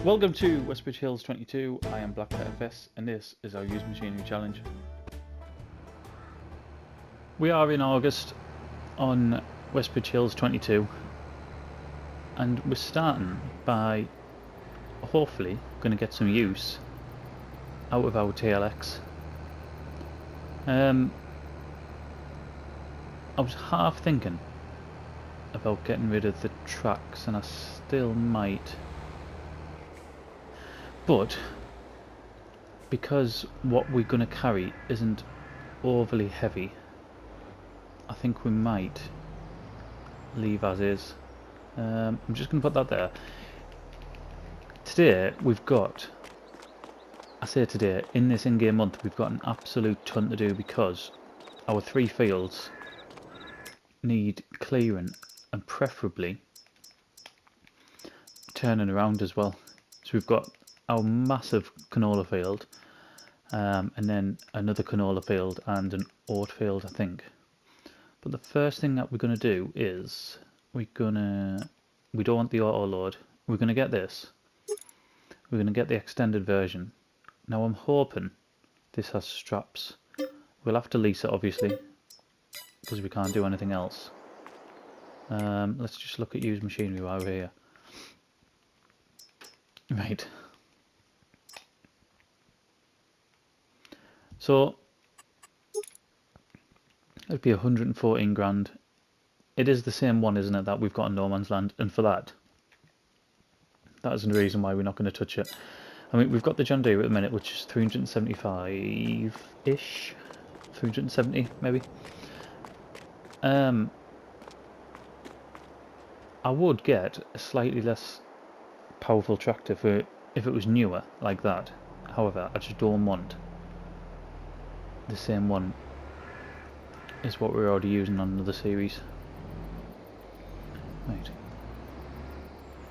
Welcome to Westbridge Hills 22. I am Black FS and this is our Use Machinery Challenge. We are in August on Westbridge Hills 22 and we're starting by hopefully going to get some use out of our TLX. I was half thinking about getting rid of the tracks and I still might. But because what we're going to carry isn't overly heavy, I think we might leave as is. I'm just going to put that there. Today we've got, I say today, in this in-game month we've got an absolute ton to do because our 3 fields need clearing and preferably turning around as well. So we've got our massive canola field and then another canola field and an oat field, I think. But the first thing that we're going to do is we don't want the auto load. We're going to get this. We're going to get the extended version. Now I'm hoping this has straps. We'll have to lease it obviously because we can't do anything else. Let's just look at used machinery while we're here. Right. So it'd be 114 grand. It is the same one, isn't it, that we've got in No Man's Land, and for that is the reason why we're not going to touch it. I mean, we've got the John Deere at the minute, which is 375-ish, 370 maybe. I would get a slightly less powerful tractor for if it was newer like that. However, I just don't want the same one as what we're already using on another series. Right,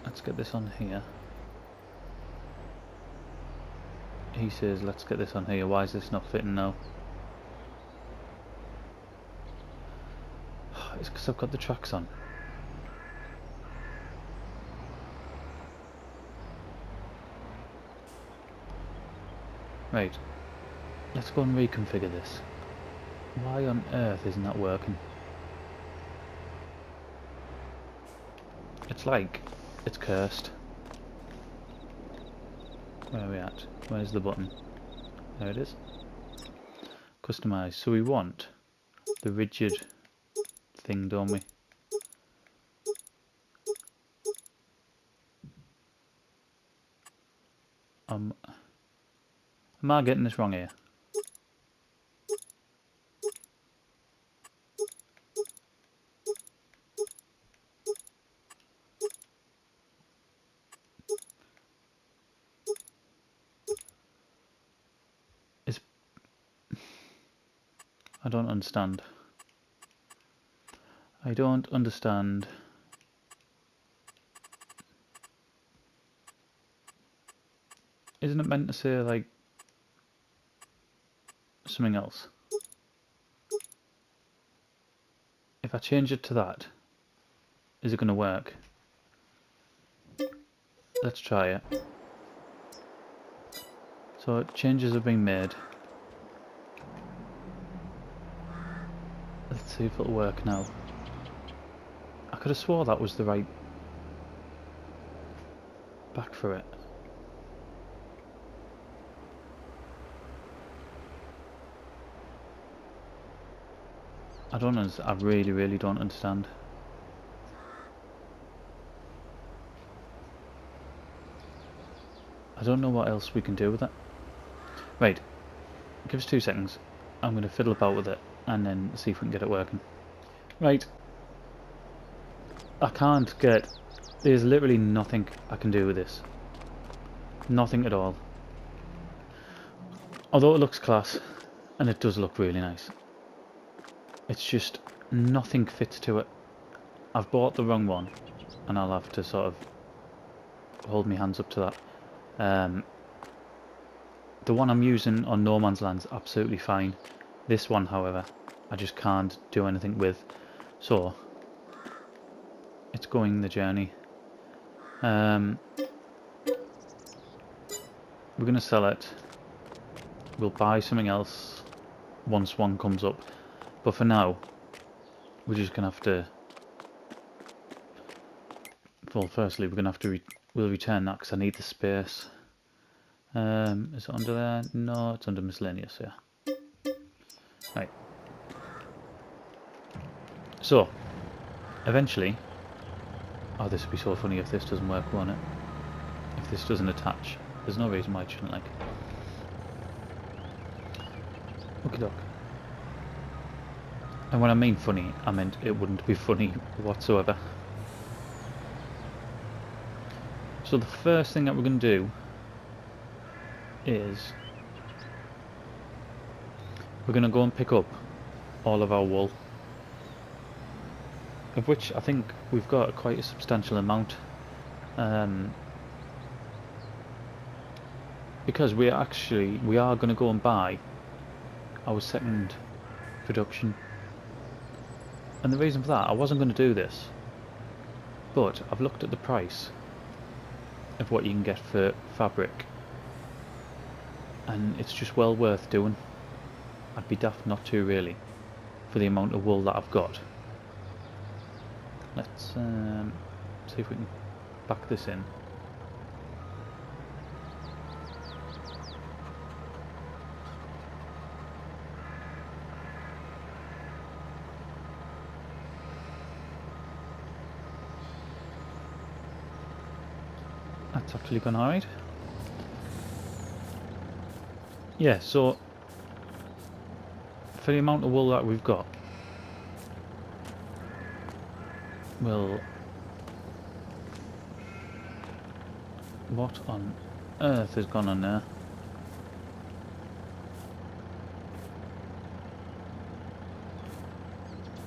let's get this on here. He says let's get this on here. Why is this not fitting now? It's because I've got the tracks on. Right, let's go and reconfigure this. Why on earth isn't that working? It's like it's cursed. Where are we at? Where's the button? There it is. Customize. So we want the rigid thing, don't we? Am I getting this wrong here? I don't understand. I don't understand. Isn't it meant to say like something else? If I change it to that, is it going to work? Let's try it. So changes have been made. Let's see if it'll work now. I could have swore that was the right back for it. I really don't understand. I don't know what else we can do with it. Right, give us 2 seconds. I'm going to fiddle about with it and then see if we can get it working. Right, I can't get, there's literally nothing I can do with this. Nothing at all. Although it looks class, and it does look really nice, it's just nothing fits to it. I've bought the wrong one and I'll have to sort of hold my hands up to that. The one I'm using on No Man's Land's absolutely fine. This one, however, I just can't do anything with. So it's going the journey. we're going to sell it. We'll buy something else once one comes up. But for now, we're just going to have to... Well, firstly, we're going to have to... We'll return that because I need the space. Is it under there? No, it's under miscellaneous, yeah. Right. So, eventually... Oh, this would be so funny if this doesn't work, won't it? If this doesn't attach. There's no reason why it shouldn't, like. Okie doke. And when I mean funny, I meant it wouldn't be funny whatsoever. So the first thing that we're going to do is we're going to go and pick up all of our wool, of which I think we've got quite a substantial amount, because we are going to go and buy our second production. And the reason for that, I wasn't going to do this, but I've looked at the price of what you can get for fabric, and it's just well worth doing. I'd be daft not to, really, for the amount of wool that I've got. Let's see if we can back this in. That's actually gone alright. Yeah, so for the amount of wool that we've got, well, what on earth has gone on there?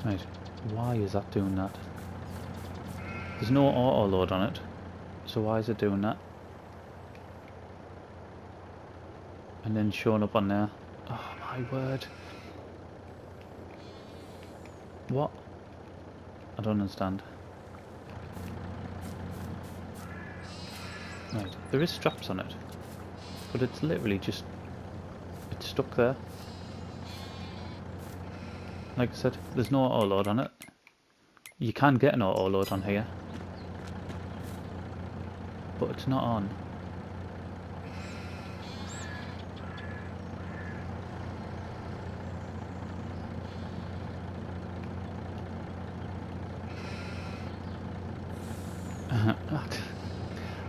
Right, why is that doing that? There's no auto load on it, so why is it doing that? And then showing up on there. Oh my word. What? I don't understand. Right, there is straps on it, but it's literally just, it's stuck there. Like I said, there's no auto load on it. You can get an auto load on here, but it's not on.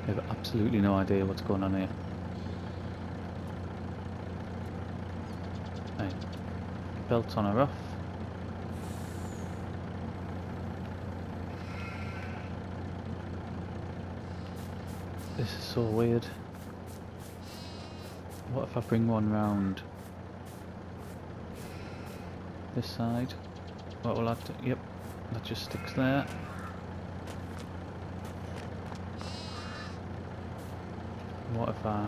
I have absolutely no idea what's going on here. Right. Belts on or off. This is so weird. What if I bring one round this side? What will that do? Yep, that just sticks there. What if I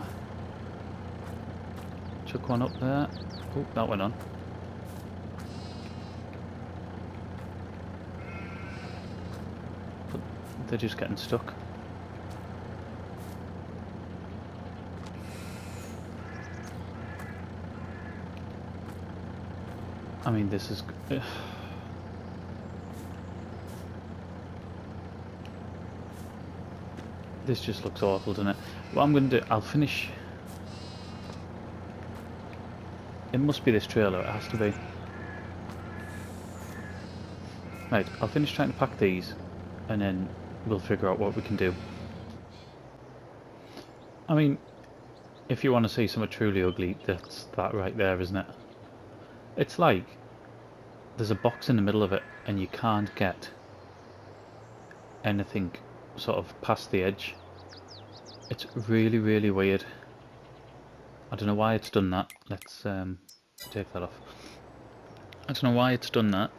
chuck one up there? Oh, that went on. But they're just getting stuck. I mean, this is... This just looks awful, doesn't it? What I'm going to do, I'll finish... It must be this trailer, it has to be. Right, I'll finish trying to pack these, and then we'll figure out what we can do. I mean, if you want to see something truly ugly, that's that right there, isn't it? It's like there's a box in the middle of it, and you can't get anything sort of past the edge. It's really, really weird. I don't know why it's done that. Let's take that off. I don't know why it's done that.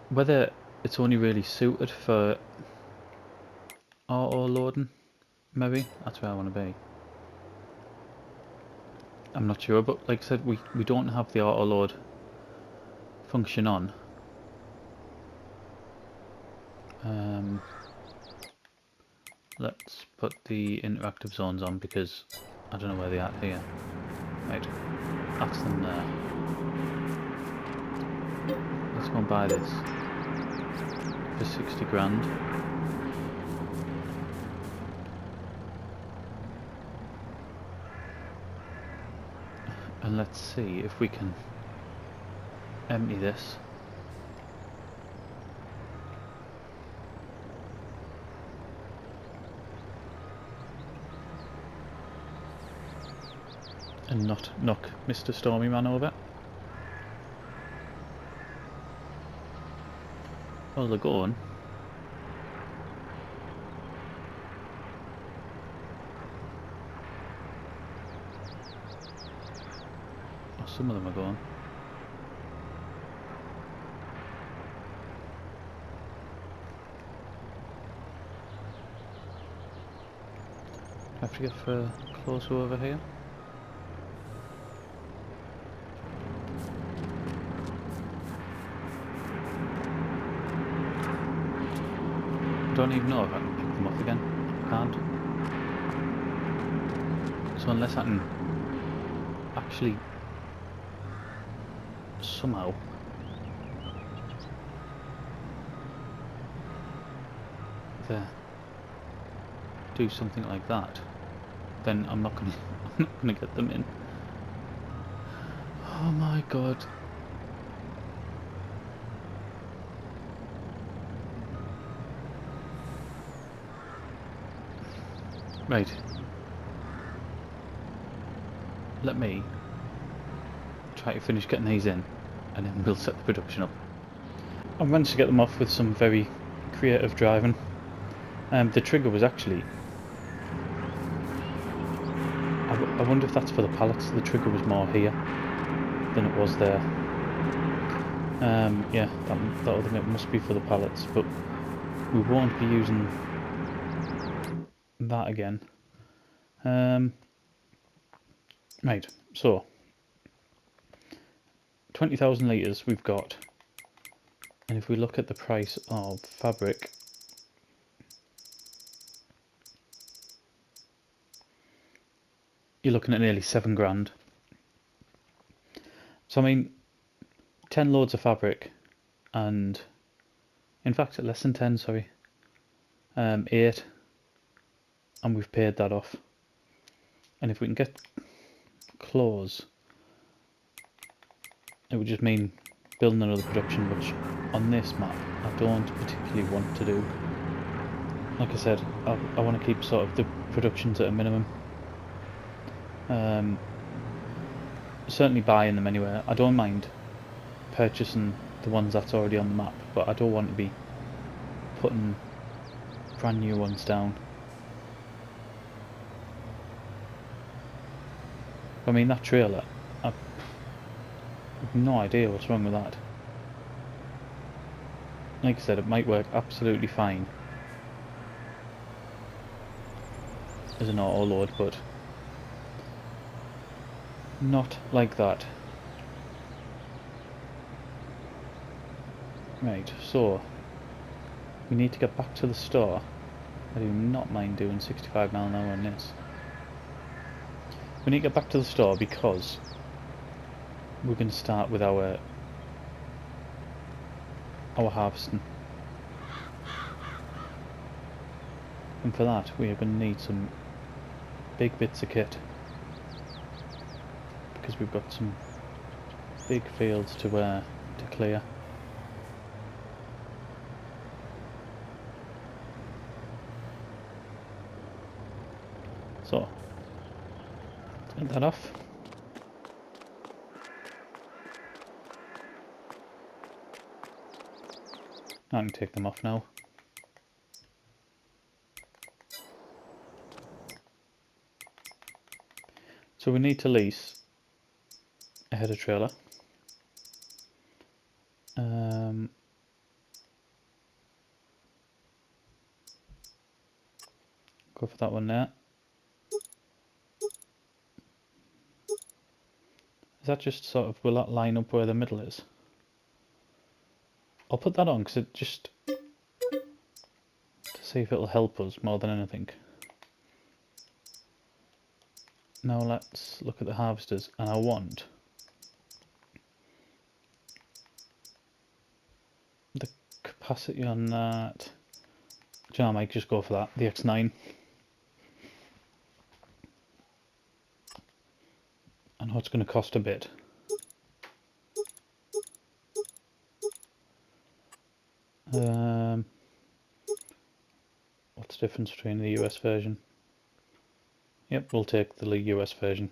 Whether it's only really suited for auto loading, maybe. That's where I want to be. I'm not sure, but like I said, we don't have the auto load function on. let's put the interactive zones on because I don't know where they are here. Right, that's them there. Let's go and buy this for 60 grand. And let's see if we can empty this. And not knock Mr. Stormy Man over. Well, they're going. Oh, some of them are going. I have to get for closer over here. I don't even know if I can pick them up again. I can't. So unless I can actually somehow do something like that, then I'm not gonna I'm not gonna get them in. Oh my god. Right. Let me try to finish getting these in and then we'll set the production up. I managed to get them off with some very creative driving. The trigger was actually... I wonder if that's for the pallets. The trigger was more here than it was there. Yeah, that other bit must be for the pallets, but we won't be using that again. Right, so 20,000 litres we've got, and if we look at the price of fabric, you're looking at nearly 7 grand. So I mean, 10 loads of fabric, and in fact less than 10, sorry, 8, and we've paid that off. And if we can get close, it would just mean building another production, which on this map I don't particularly want to do. Like I said, I want to keep sort of the productions at a minimum. Certainly buying them anyway. I don't mind purchasing the ones that's already on the map, but I don't want to be putting brand new ones down. I mean, that trailer, I've no idea what's wrong with that. Like I said, it might work absolutely fine as an auto load, but not like that. Right, so we need to get back to the store. I do not mind doing 65 mile an hour on this. We need to get back to the store because we're going to start with our harvesting. And for that we are going to need some big bits of kit, because we've got some big fields to clear. So let's get that off. I can take them off now. So we need to lease a header trailer. Go for that one there. Is that just sort of, will that line up where the middle is? I'll put that on because it just, to see if it'll help us more than anything. Now let's look at the harvesters, and I want the capacity on that. Do you know, I might just go for that, the X9. I know it's going to cost a bit. What's the difference between the US version? Yep, we'll take the US version.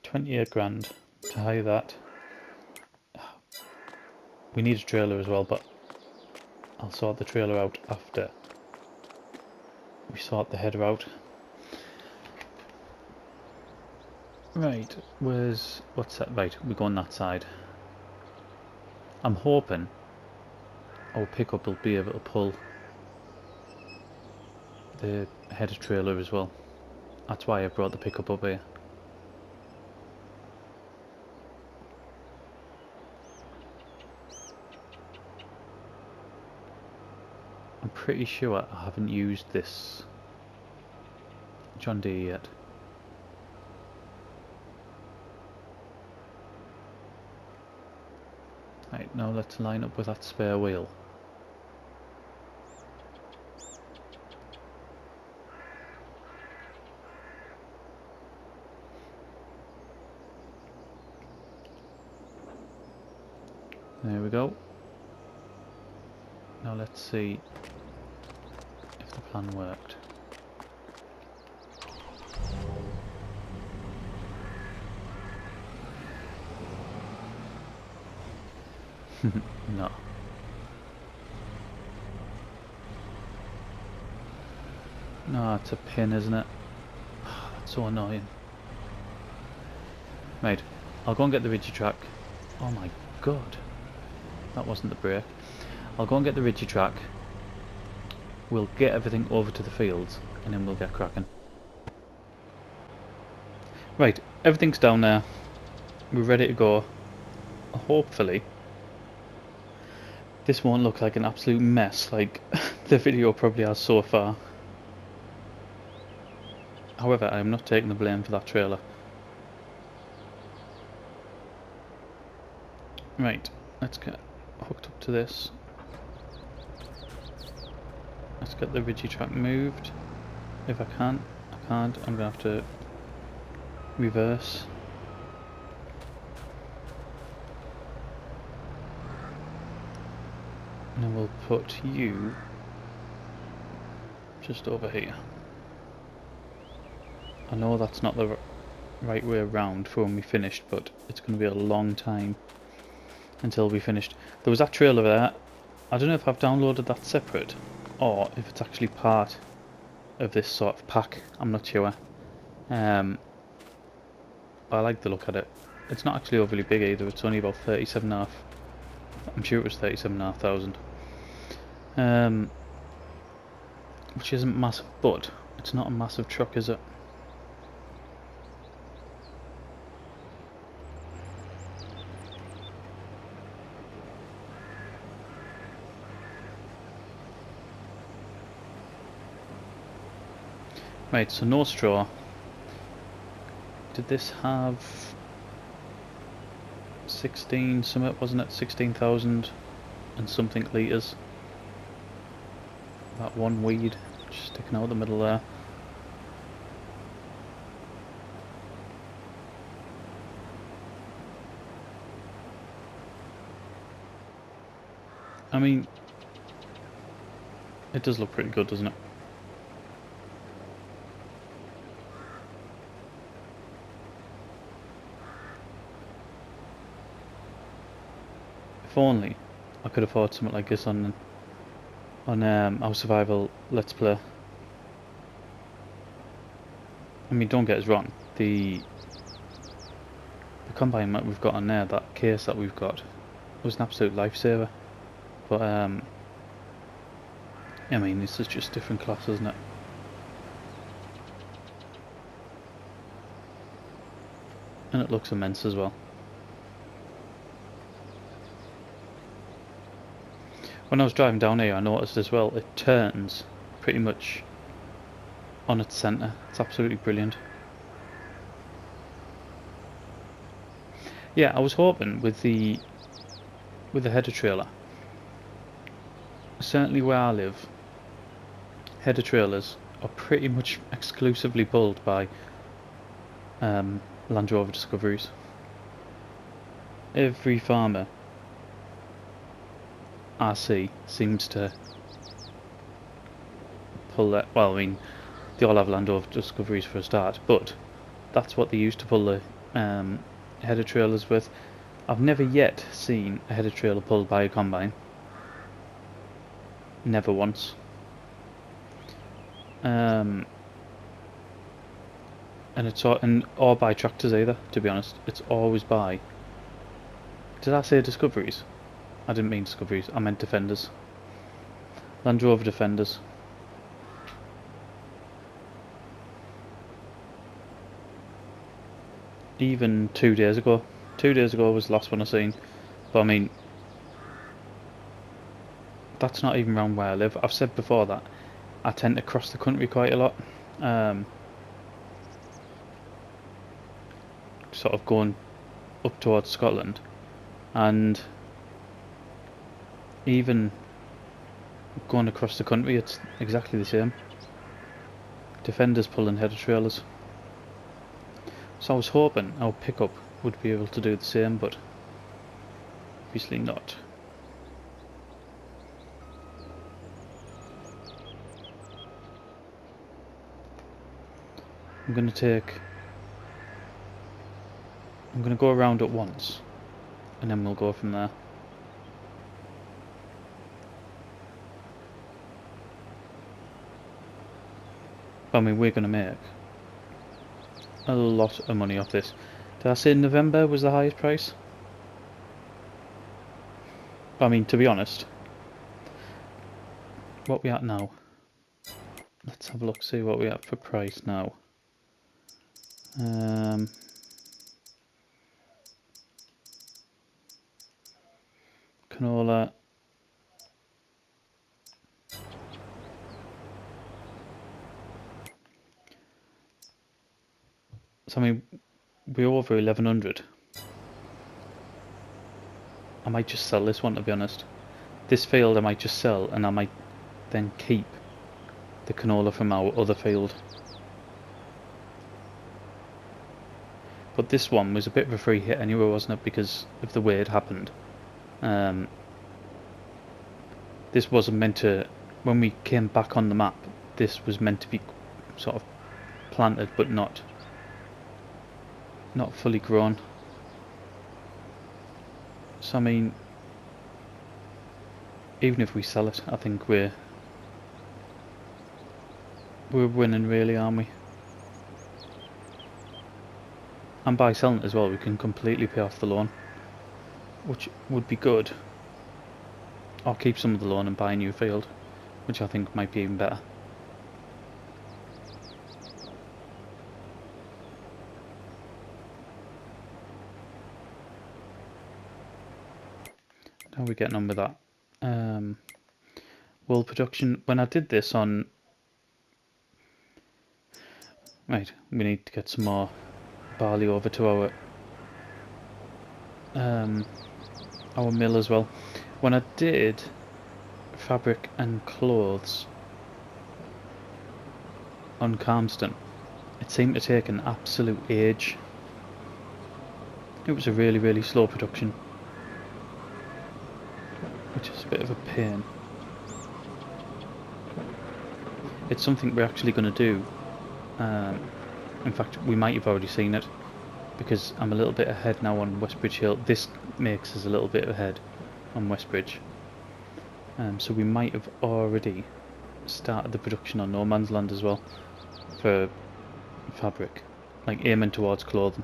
£28,000 to hire that. We need a trailer as well, but I'll sort the trailer out after we sort the header out. Right, what's that? Right, we go on that side. I'm hoping our pickup will be able to pull the header trailer as well. That's why I brought the pickup up here. I'm pretty sure I haven't used this John Deere yet. Right, now let's line up with that spare wheel. There we go. Now let's see if the plan worked. No. No, it's a pin, isn't it? That's so annoying. Right, I'll go and get the Rigitrack. Oh my god. That wasn't the brake. I'll go and get the Rigitrack. We'll get everything over to the fields and then we'll get cracking. Right, everything's down there. We're ready to go. Hopefully this won't look like an absolute mess like the video probably has so far. However, I am not taking the blame for that trailer. Right, let's get hooked up to this. Let's get the Rigitrack moved. If I can. I can't. I'm going to have to reverse. And then we'll put you just over here. I know that's not the right way around for when we finished, but it's going to be a long time until we finished. There was that trailer there. I don't know if I've downloaded that separate or if it's actually part of this sort of pack. I'm not sure. But I like the look at it. It's not actually overly big either. It's only about 37.5. I'm sure it was 37,500. Which isn't massive, but it's not a massive truck, is it? Right, so no straw. Did this have 16 something, wasn't it? 16,000 and something litres. That one weed just sticking out the middle there. I mean, it does look pretty good, doesn't it? If only I could afford something like this on our survival Let's Play. I mean, don't get us wrong, the combine that we've got on there, that case that we've got, was an absolute lifesaver. But I mean, this is just different class, isn't it? And it looks immense as well. When I was driving down here, I noticed as well, it turns pretty much on its centre. It's absolutely brilliant. Yeah, I was hoping with the header trailer, certainly where I live, header trailers are pretty much exclusively pulled by Land Rover Discoveries. Every farmer I see seems to pull that. Well, I mean, they all have Land Rover Discoveries for a start, but that's what they used to pull the header trailers with. I've never yet seen a header trailer pulled by a combine. Never once. And it's or by tractors either. To be honest, it's always by. Did I say Discoveries? I didn't mean Discoveries. I meant Defenders. Land Rover Defenders. Even 2 days ago. 2 days ago was the last one I seen. But I mean, that's not even around where I live. I've said before that I tend to cross the country quite a lot. Sort of going up towards Scotland, and even going across the country, it's exactly the same. Defenders pulling header trailers. So I was hoping our pickup would be able to do the same, but obviously not. I'm going to go around at once, and then we'll go from there. I mean, we're going to make a lot of money off this. Did I say November was the highest price? I mean, to be honest, what we at now? Let's have a look, see what we have for price now. Canola. So I mean, we're over 1100. I might just sell this one, to be honest. This field I might just sell, and I might then keep the canola from our other field. But this one was a bit of a free hit anyway, wasn't it, because of the way it happened. This wasn't meant to, when we came back on the map, this was meant to be sort of planted but not fully grown. So I mean, even if we sell it, I think we're winning really, aren't we? And by selling it as well, we can completely pay off the loan, which would be good. Or keep some of the loan and buy a new field, which I think might be even better. How are we getting on with that? Wool production. When I did this on... Right, we need to get some more barley over to our mill as well. When I did fabric and clothes on Calmston, it seemed to take an absolute age. It was a really, really slow production, which is a bit of a pain. It's something we're actually going to do. In fact, we might have already seen it, because I'm a little bit ahead now on Westbridge Hill. This makes us a little bit ahead on Westbridge. So we might have already started the production on No Man's Land as well, for fabric, like aiming towards clothing.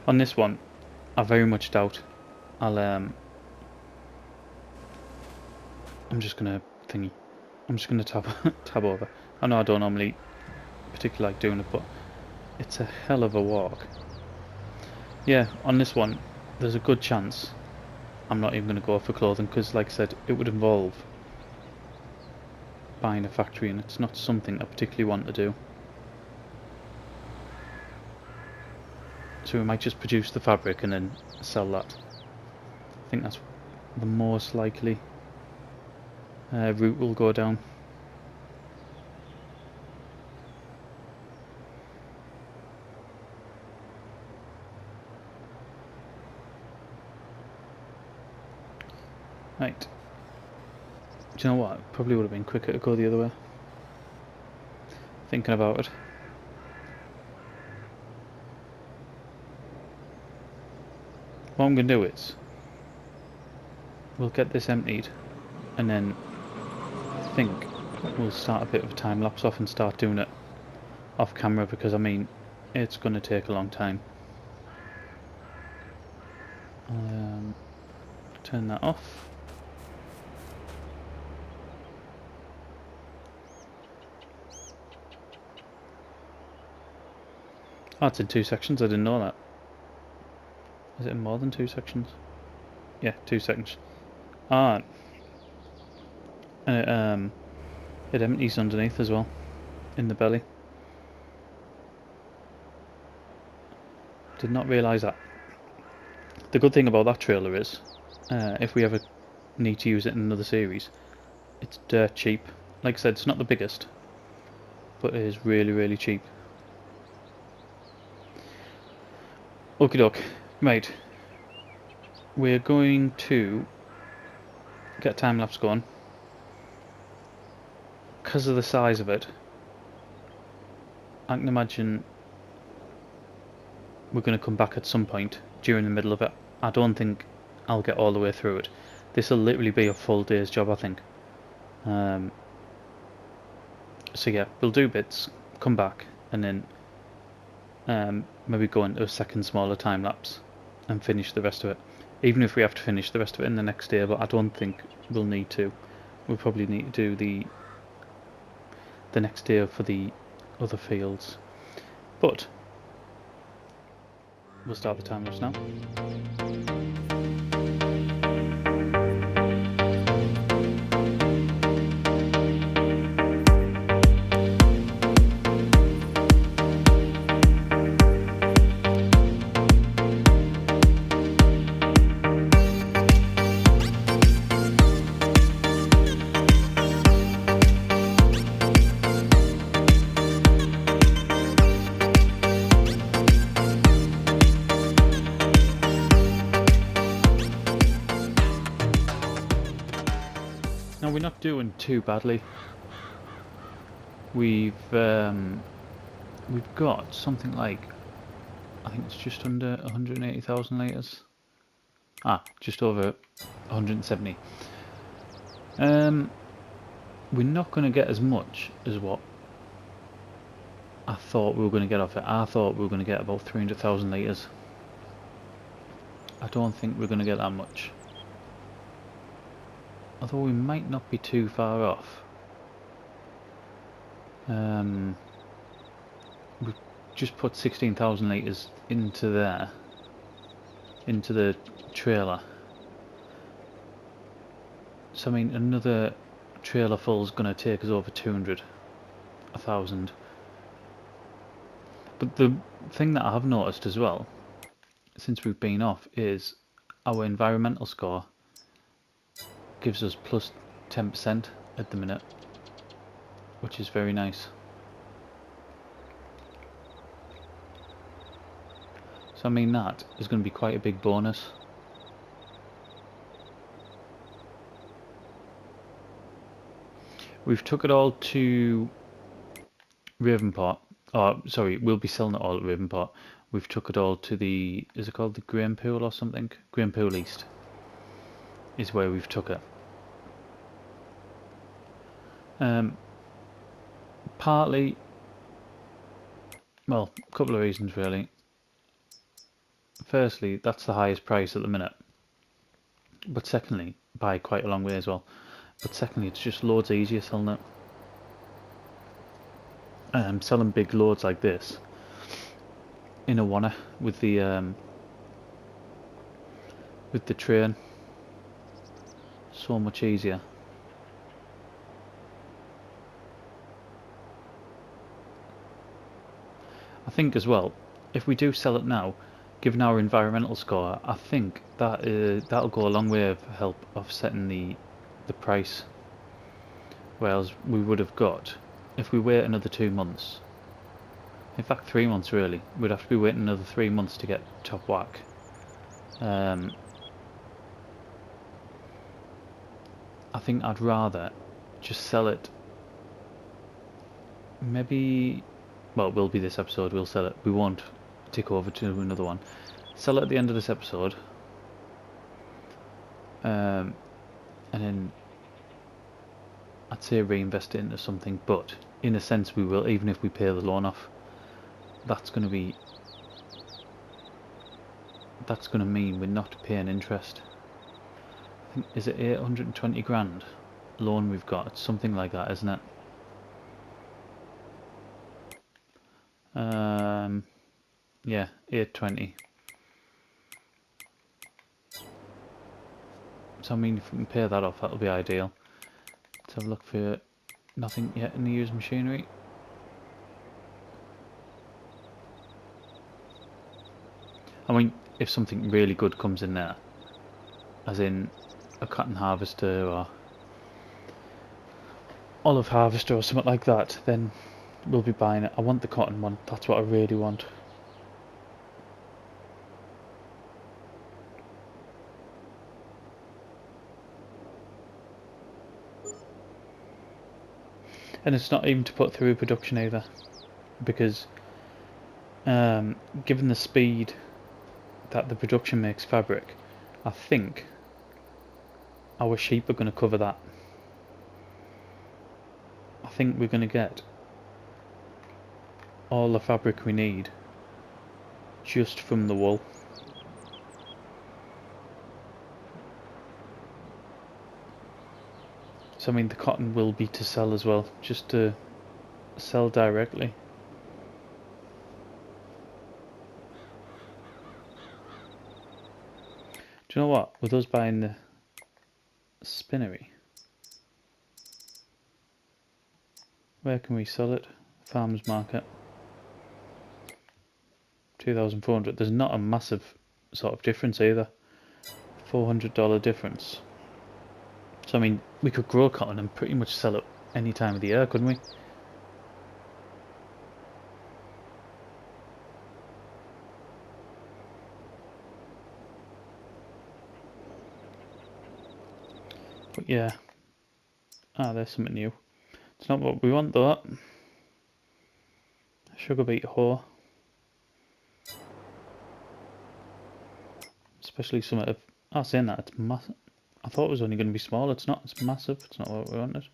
On this one, I very much doubt I'll I'm just gonna thingy. I'm just gonna tab tab over. I know I don't normally particularly like doing it, but it's a hell of a walk. Yeah, on this one, there's a good chance I'm not even gonna go for clothing because, like I said, it would involve buying a factory, and it's not something I particularly want to do. So we might just produce the fabric and then sell that. I think that's the most likely route we'll go down. Right. Do you know what? It probably would have been quicker to go the other way. Thinking about it. What I'm going to do is, we'll get this emptied, and then I think we'll start a bit of a time lapse off and start doing it off camera, because I mean, it's going to take a long time. Turn that off. Oh, it's in 2 sections, I didn't know that. Is it in more than 2 sections? Yeah, 2 sections. Ah, and it empties underneath as well, in the belly. Did not realise that. The good thing about that trailer is, if we ever need to use it in another series, it's dirt cheap. Like I said, it's not the biggest, but it is really, really cheap. Okie doke. Right. We're going to get time lapse going. Because of the size of it, I can imagine we're going to come back at some point during the middle of it. I don't think I'll get all the way through it. This will literally be a full day's job, I think. So yeah, we'll do bits, come back, and then maybe go into a second smaller time lapse and finish the rest of it. Even if we have to finish the rest of it in the next day, but I don't think we'll need to. We'll probably need to do the next day for the other fields. But we'll start the time lapse now. Now we're not doing too badly. We've got something like, I think it's just under 180,000 litres. Just over 170. We're not going to get as much as what I thought we were going to get off it. I thought we were going to get about 300,000 litres. I don't think we're going to get that much. Although we might not be too far off. We've just put 16,000 litres into there. Into the trailer. So I mean, another trailer full is going to take us over 200,000. But the thing that I have noticed as well, since we've been off, is our environmental score gives us plus 10% at the minute, which is very nice. So I mean, that is going to be quite a big bonus. We've took it all to Ravenport. Oh, sorry, we'll be selling it all at Ravenport. We've took it all to the, is it called the Grain Pool or something? Grain Pool East is where we've took it. Partly, well, a couple of reasons really. firstly, that's the highest price at the minute. But secondly, by quite a long way as well. But secondly, it's just loads easier selling it. Selling big loads like this in a wanna with the train, so much easier. I think as well, if we do sell it now, given our environmental score, I think that that'll go a long way of help offsetting the price. Whereas we would have got, if we wait another 2 months, in fact 3 months really, we'd have to be waiting another 3 months to get top whack. I think I'd rather just sell it. Maybe, well, it will be this episode, we'll sell it. We won't tick over to another one. Sell it at the end of this episode. And then I'd say reinvest it into something, but in a sense we will, even if we pay the loan off. That's going to mean we're not paying interest. I think, is it 820 grand loan we've got? It's something like that, isn't it? Yeah, 820. So I mean, if we can pay that off, that'll be ideal. Let's have a look for nothing yet in the used machinery. I mean, if something really good comes in there, as in a cotton harvester or olive harvester or something like that, then we'll be buying it. I want the cotton one, that's what I really want. And it's not even to put through production either, because given the speed that the production makes fabric, I think our sheep are going to cover that. I think we're going to get all the fabric we need just from the wool. So I mean, the cotton will be to sell as well, just to sell directly. Do you know what? With us buying the spinnery, where can we sell it? Farmers market. 2,400. There's not a massive sort of difference either. $400 difference. So I mean, we could grow cotton and pretty much sell it any time of the year, couldn't we? But yeah. There's something new. It's not what we want though. Sugar beet whore. Especially some of... saying that, it's massive. I thought it was only going to be small. It's not. It's massive. It's not what we wanted.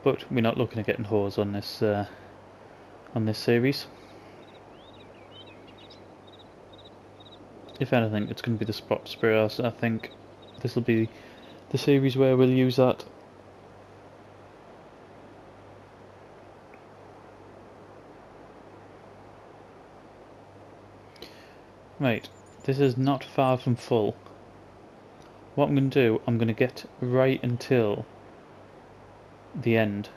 But we're not looking at getting whores on this series. If anything, it's going to be the spot sprayers. I think this will be the series where we'll use that. Right, this is not far from full. What I'm going to do, I'm going to get right until the end,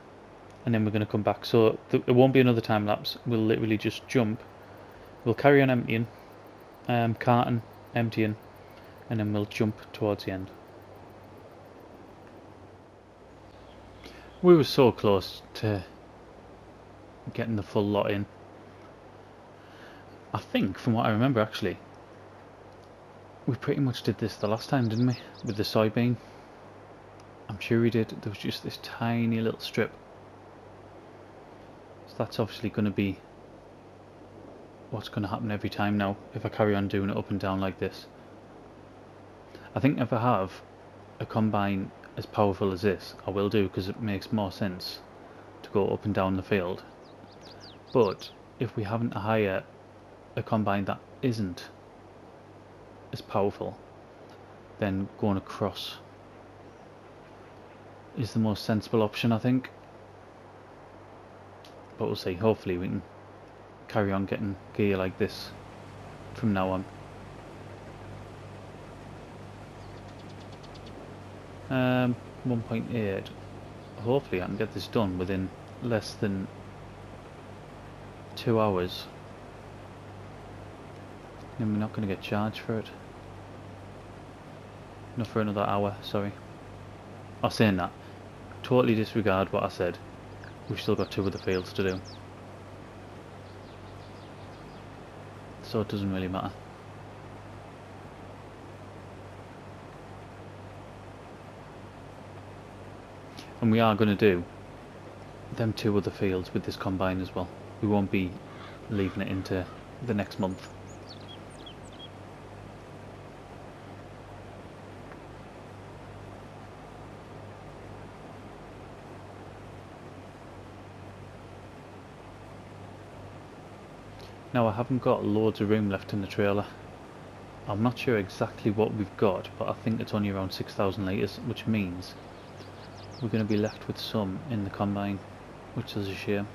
and then we're going to come back. So it won't be another time lapse. We'll literally just jump. We'll carry on emptying, carton, emptying, and then we'll jump towards the end. We were so close to getting the full lot in. I think, from what I remember actually, we pretty much did this the last time, didn't we? With the soybean. I'm sure we did. There was just this tiny little strip. So that's obviously going to be what's going to happen every time now, if I carry on doing it up and down like this. I think if I have a combine as powerful as this, I will do, because it makes more sense to go up and down the field. But if we happen to hire a combine that isn't as powerful, then going across is the most sensible option, I think. But we'll see. Hopefully we can carry on getting gear like this from now on. 1.8. Hopefully I can get this done within less than 2 hours. Then we're not going to get charged for it. Not for another hour, sorry. I'm saying that. Totally disregard what I said. We've still got 2 other fields to do. So it doesn't really matter. And we are going to do them 2 other fields with this combine as well. We won't be leaving it into the next month. Now I haven't got loads of room left in the trailer. I'm not sure exactly what we've got, but I think it's only around 6,000 litres, which means we're going to be left with some in the combine, which is a shame.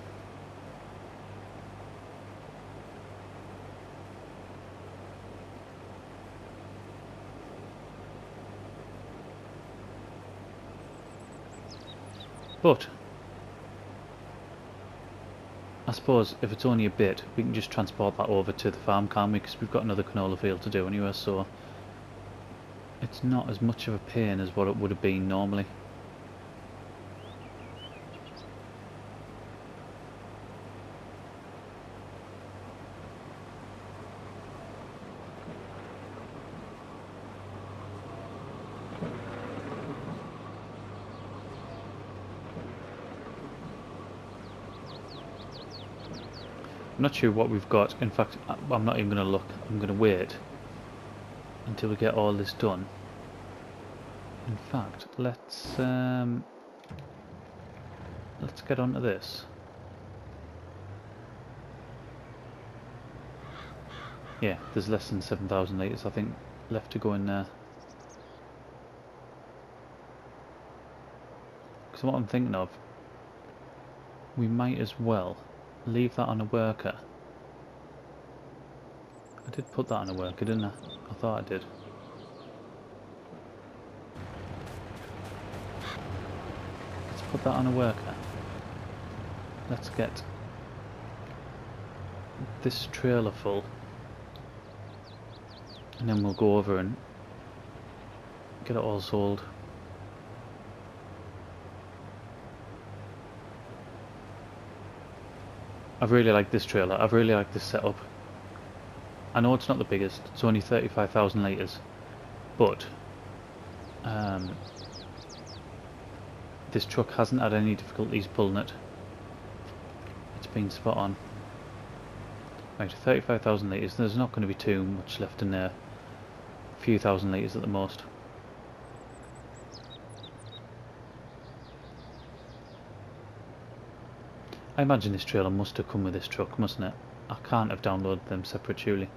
But I suppose if it's only a bit, we can just transport that over to the farm, can't we? Because we've got another canola field to do anyway, so it's not as much of a pain as what it would have been normally. I'm not sure what we've got. In fact, I'm not even going to look. I'm going to wait until we get all this done. In fact, let's get onto this. Yeah, there's less than 7,000 litres, I think, left to go in there. Because what I'm thinking of, we might as well leave that on a worker. I did put that on a worker, didn't I? I thought I did. Let's put that on a worker. Let's get this trailer full, and then we'll go over and get it all sold. I really like this trailer. I really like this setup. I know it's not the biggest. It's only 35,000 litres, but this truck hasn't had any difficulties pulling it. It's been spot on. Right, 35,000 litres. There's not going to be too much left in there. A few thousand litres at the most. I imagine this trailer must have come with this truck, mustn't it? I can't have downloaded them separate, surely.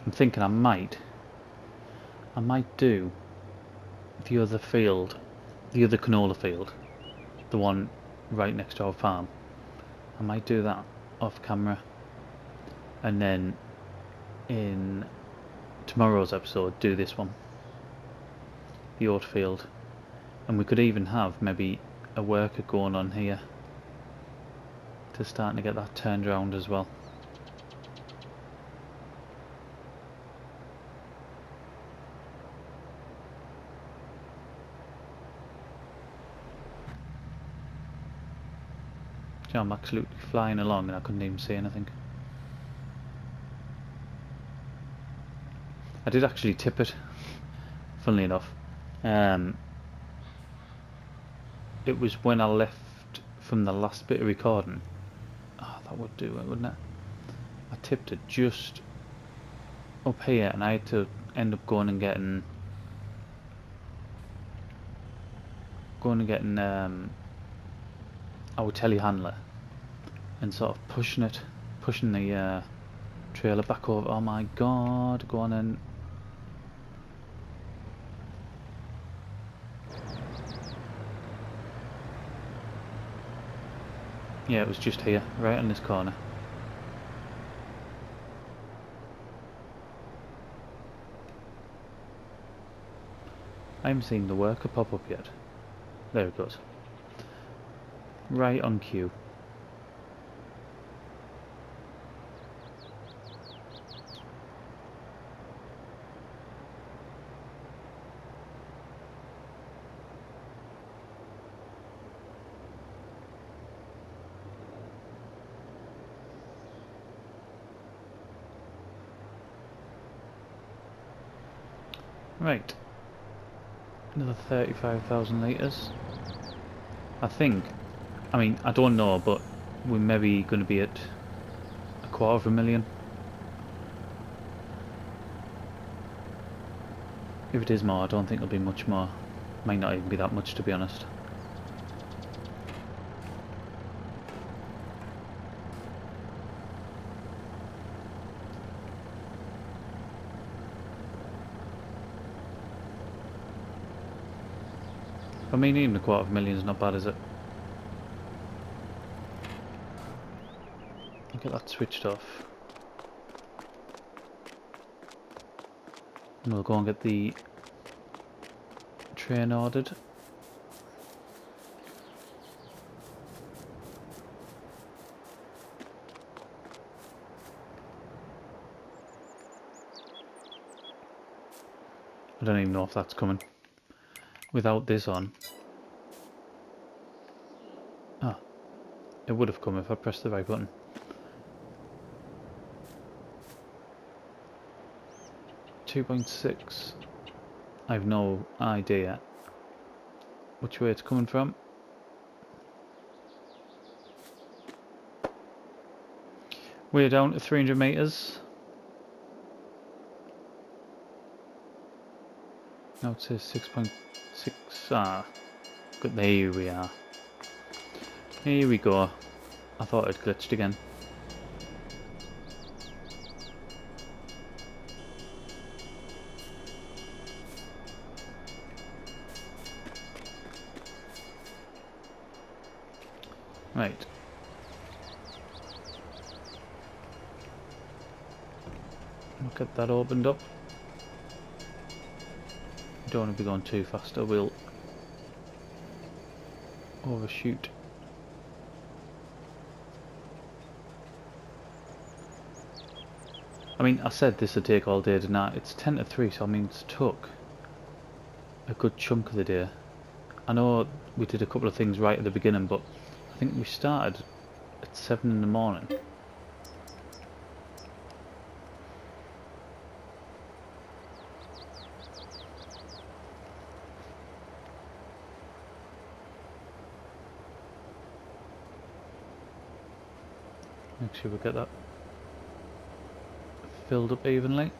I'm thinking I might do the other field, the other canola field, the one right next to our farm. I might do that off camera, and then in tomorrow's episode do this one, the oat field. And we could even have maybe a worker going on here to start to get that turned around as well. You know, I'm absolutely flying along and I couldn't even see anything. I did actually tip it, funnily enough. It was when I left from the last bit of recording. Oh, that would do it, wouldn't it? I tipped it just up here, and I had to end up going and getting our telehandler and sort of pushing the trailer back over. Oh my god, go on in. Yeah, it was just here, right on this corner. I haven't seen the worker pop up yet. There it goes. Right on cue. Right. Another 35,000 litres. I think, I mean, I don't know, but we're maybe going to be at 250,000. If it is more, I don't think it'll be much more. Might not even be that much, to be honest. I mean, even 250,000 is not bad, is it? Get that switched off. And we'll go and get the train ordered. I don't even know if that's coming. Without this on. Ah, it would have come if I pressed the right button. $2.6. I have no idea which way it's coming from. We're down to 300 metres. Now it says 6.6. Ah, good. There we are. Here we go. I thought it glitched again. Right. We'll get that opened up. Don't want to be going too fast or we'll overshoot. I mean, I said this would take all day tonight. It's 10 to 3, so I mean it's took a good chunk of the day. I know we did a couple of things right at the beginning, but I think we started at 7 in the morning. Make sure we get that filled up evenly.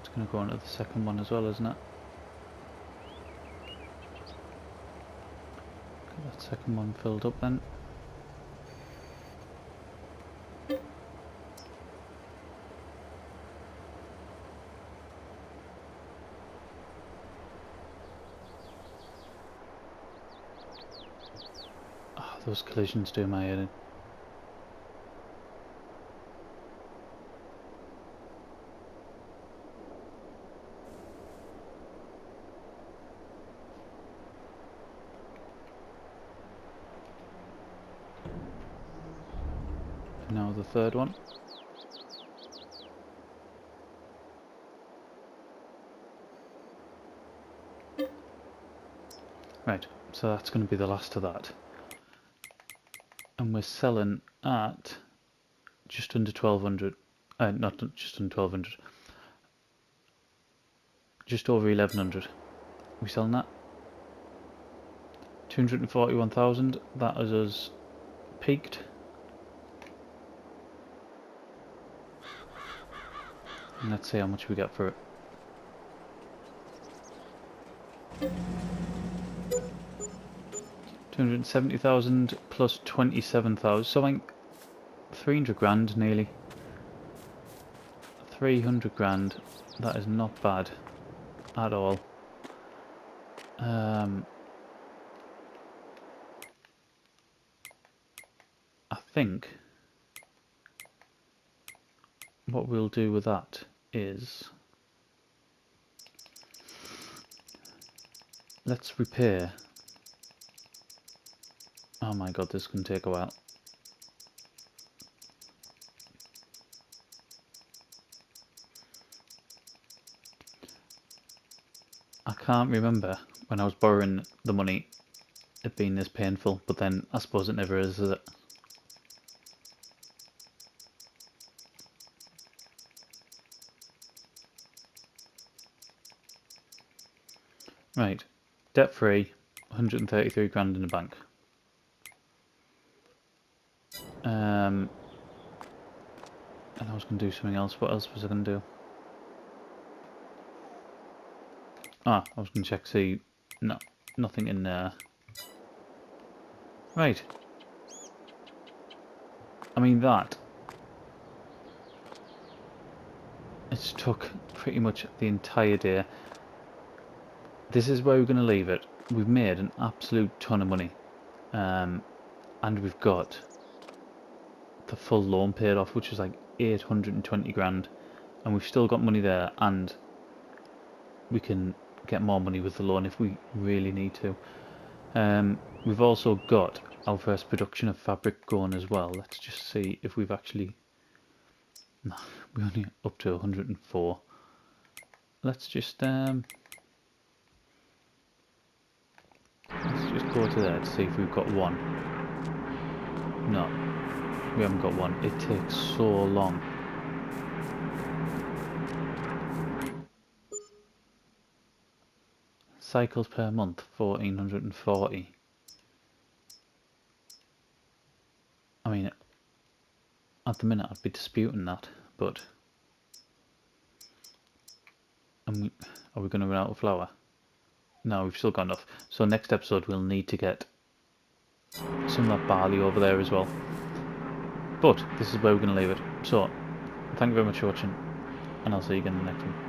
It's going to go into the second one as well, isn't it? Get that second one filled up then. Oh, those collisions do my head in. Now the third one. Right, so that's going to be the last of that. And we're selling at just under 1200. Not just under 1200. Just over 1100. We selling that? 241,000. That is us peaked. And let's see how much we get for it. 270,000 plus 27,000, so like 300 grand nearly. 300 grand, that is not bad at all. I think what we'll do with that is let's repair. Oh my god, this can take a while. I can't remember when I was borrowing the money it being this painful, but then I suppose it never is it? Right, debt free, 133 grand in the bank. And I was going to do something else. What else was I going to do? I was going to check, see, no, nothing in there. Right. I mean that. It's took pretty much the entire day. This is where we're going to leave it. We've made an absolute ton of money. And we've got the full loan paid off, which is like 820 grand. And we've still got money there, and we can get more money with the loan if we really need to. We've also got our first production of fabric going as well. Let's just see if we've actually... No, we're only up to 104. Let's just go to there to see if we've got one. No, we haven't got one. It takes so long. Cycles per month, 1440. I mean, at the minute I'd be disputing that, but are we going to run out of flour? No, we've still got enough. So next episode we'll need to get some of that barley over there as well. But this is where we're going to leave it. So, thank you very much for watching, and I'll see you again in the next one.